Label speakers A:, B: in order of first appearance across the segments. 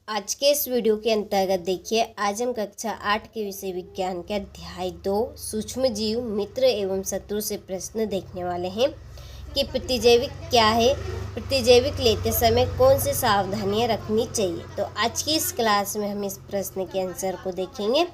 A: आज के इस वीडियो के अंतर्गत देखिए, आज हम कक्षा 8 के विषय विज्ञान के अध्याय 2 सूक्ष्म जीव मित्र एवं शत्रु से प्रश्न देखने वाले हैं कि प्रतिजैविक क्या है, प्रतिजैविक लेते समय कौन सी सावधानियां रखनी चाहिए। तो आज की इस क्लास में हम इस प्रश्न के आंसर को देखेंगे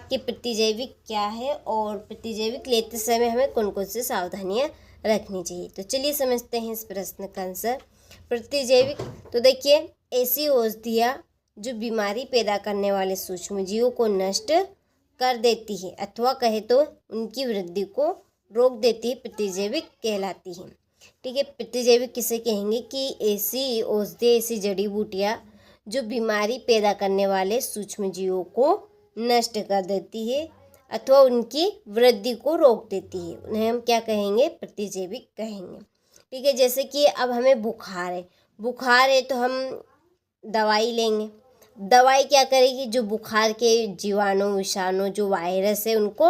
A: कि प्रतिजैविक क्या है और प्रतिजैविक लेते समय हमें कौन कौन सी सावधानियां रखनी चाहिए। तो चलिए समझते हैं इस प्रश्न का आंसर। प्रतिजैविक तो देखिए, ऐसी औषधियाँ जो बीमारी पैदा करने वाले सूक्ष्म जीवों को नष्ट कर देती है अथवा कहे तो उनकी वृद्धि को रोक देती है, प्रतिजैविक कहलाती है। ठीक है, प्रतिजैविक किसे कहेंगे कि ऐसी औषधि, ऐसी जड़ी बूटियाँ जो बीमारी पैदा करने वाले सूक्ष्म जीवों को नष्ट कर देती है अथवा उनकी वृद्धि को रोक देती है, उन्हें हम क्या कहेंगे? प्रतिजैविक कहेंगे। ठीक है, जैसे कि अब हमें बुखार है तो हम दवाई लेंगे। दवाई क्या करेगी? जो बुखार के जीवाणु, विषाणु, जो वायरस है उनको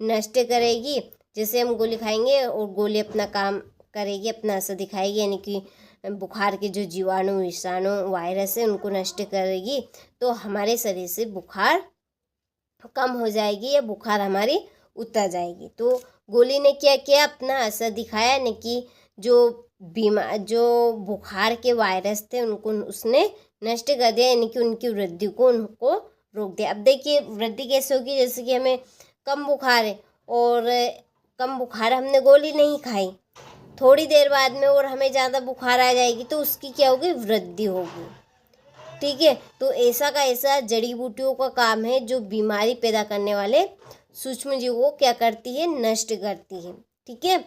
A: नष्ट करेगी। जैसे हम गोली खाएंगे और गोली अपना काम करेगी, अपना असर दिखाएगी, यानी कि बुखार के जो जीवाणु, विषाणु, वायरस है उनको नष्ट करेगी, तो हमारे शरीर से बुखार कम हो जाएगी या बुखार हमारी उतर जाएगी। तो गोली ने क्या किया? अपना असर दिखाया, यानी कि जो बुखार के वायरस थे उनको उसने नष्ट कर दिया, यानी कि उनकी वृद्धि को उनको रोक दिया। अब देखिए वृद्धि कैसे होगी? जैसे कि हमें कम बुखार है और कम बुखार, हमने गोली नहीं खाई, थोड़ी देर बाद में और हमें ज़्यादा बुखार आ जाएगी, तो उसकी क्या होगी? वृद्धि होगी। ठीक है, तो ऐसा का ऐसा जड़ी बूटियों का काम है जो बीमारी पैदा करने वाले सूक्ष्म जीवों को क्या करती है? नष्ट करती है। ठीक है,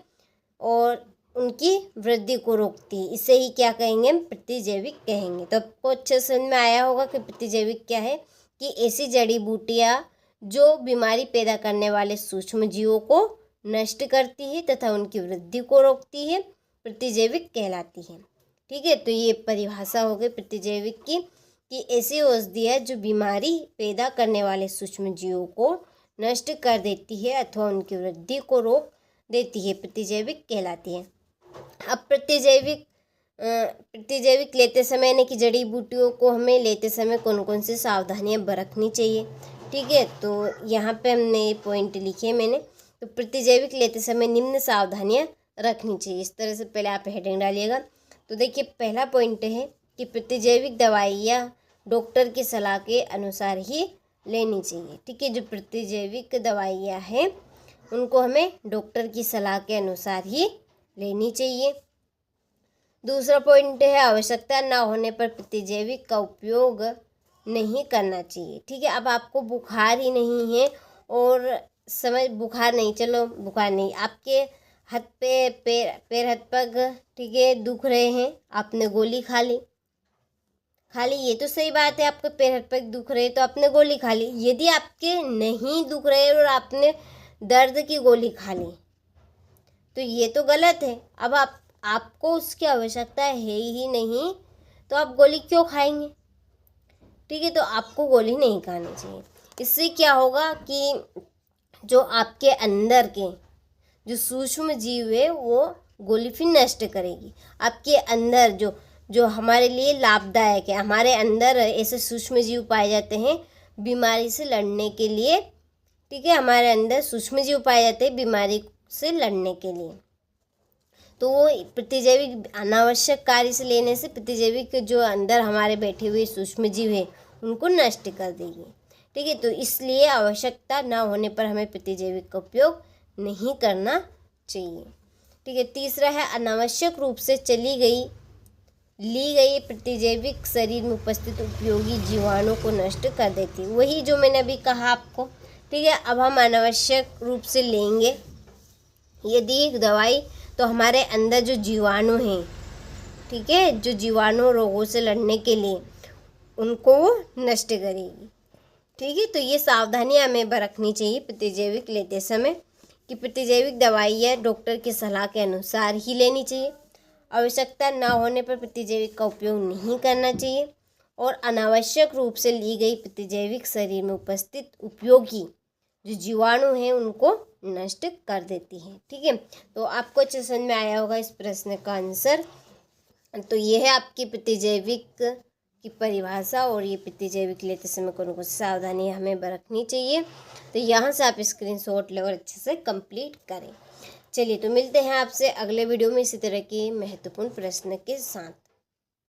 A: और उनकी वृद्धि को रोकती है। इसे ही क्या कहेंगे? हम प्रतिजैविक कहेंगे। तो आपको अच्छे समझ में आया होगा कि प्रतिजैविक क्या है, कि ऐसी जड़ी बूटियाँ जो बीमारी पैदा करने वाले सूक्ष्म जीवों को नष्ट करती है तथा उनकी वृद्धि को रोकती है, प्रतिजैविक कहलाती है। ठीक है, तो ये परिभाषा हो गई प्रतिजैविक की, कि ऐसी औषधियाँ जो बीमारी पैदा करने वाले सूक्ष्म जीवों को नष्ट कर देती है अथवा उनकी वृद्धि को रोक देती है, प्रतिजैविक कहलाती है। अब प्रतिजैविक लेते समय, यानी कि जड़ी बूटियों को हमें लेते समय कौन कौन सी सावधानियां बरतनी चाहिए। ठीक है, तो यहाँ पे हमने पॉइंट लिखे मैंने। तो प्रतिजैविक लेते समय निम्न सावधानियां रखनी चाहिए, इस तरह से पहले आप हेडिंग डालिएगा। तो देखिए, पहला पॉइंट है कि प्रतिजैविक दवाइयाँ डॉक्टर की सलाह के अनुसार ही लेनी चाहिए। ठीक है, जो प्रतिजैविक दवाइयाँ हैं उनको हमें डॉक्टर की सलाह के अनुसार ही लेनी चाहिए। दूसरा पॉइंट है, आवश्यकता न होने पर प्रतिजैविक का उपयोग नहीं करना चाहिए। ठीक है, अब आपको बुखार ही नहीं है और बुखार नहीं, आपके हाथ पे पैर हाथ पग, ठीक है, दुख रहे हैं, आपने गोली खा ली, ये तो सही बात है, आपके पैर हाथ पग दुख रहे तो आपने गोली खा ली। यदि आपके नहीं दुख रहे और आपने दर्द की गोली खा ली तो ये तो गलत है। अब आपको उसकी आवश्यकता है ही नहीं, तो आप गोली क्यों खाएंगे? ठीक है, तो आपको गोली नहीं खानी चाहिए। इससे क्या होगा कि जो आपके अंदर के जो सूक्ष्म जीव है वो गोली फिर नष्ट करेगी। आपके अंदर जो हमारे लिए लाभदायक है, हमारे अंदर ऐसे सूक्ष्म जीव पाए जाते हैं बीमारी से लड़ने के लिए। ठीक है, हमारे अंदर सूक्ष्म जीव पाए जाते हैं बीमारी से लड़ने के लिए, तो वो प्रतिजैविक अनावश्यक कार्य से लेने से प्रतिजैविक जो अंदर हमारे बैठे हुए सूक्ष्म जीव है उनको नष्ट कर देगी। ठीक है, तो इसलिए आवश्यकता ना होने पर हमें प्रतिजैविक का उपयोग नहीं करना चाहिए। ठीक है, तीसरा है, अनावश्यक रूप से ली गई प्रतिजैविक शरीर में उपस्थित उपयोगी जीवाणु को नष्ट कर देती है। वही जो मैंने अभी कहा आपको। ठीक है, अब हम अनावश्यक रूप से लेंगे यदि दवाई, तो हमारे अंदर जो जीवाणु हैं, ठीक है, जो जीवाणु रोगों से लड़ने के लिए उनको वो नष्ट करेगी। ठीक है, तो ये सावधानियां हमें बरतनी चाहिए प्रतिजैविक लेते समय, कि प्रतिजैविक दवाइयाँ डॉक्टर की सलाह के अनुसार ही लेनी चाहिए, आवश्यकता ना होने पर प्रतिजैविक का उपयोग नहीं करना चाहिए, और अनावश्यक रूप से ली गई प्रतिजैविक शरीर में उपस्थित उपयोगी जो जीवाणु हैं उनको नष्ट कर देती है। ठीक है, तो आपको अच्छे समझ में आया होगा इस प्रश्न का आंसर। तो ये है आपकी प्रतिजैविक की परिभाषा और ये प्रतिजैविक लेते समय कौन कौन सी सावधानी हमें बरतनी चाहिए। तो यहाँ से आप स्क्रीनशॉट ले और अच्छे से कंप्लीट करें। चलिए, तो मिलते हैं आपसे अगले वीडियो में इसी तरह के महत्वपूर्ण प्रश्न के साथ।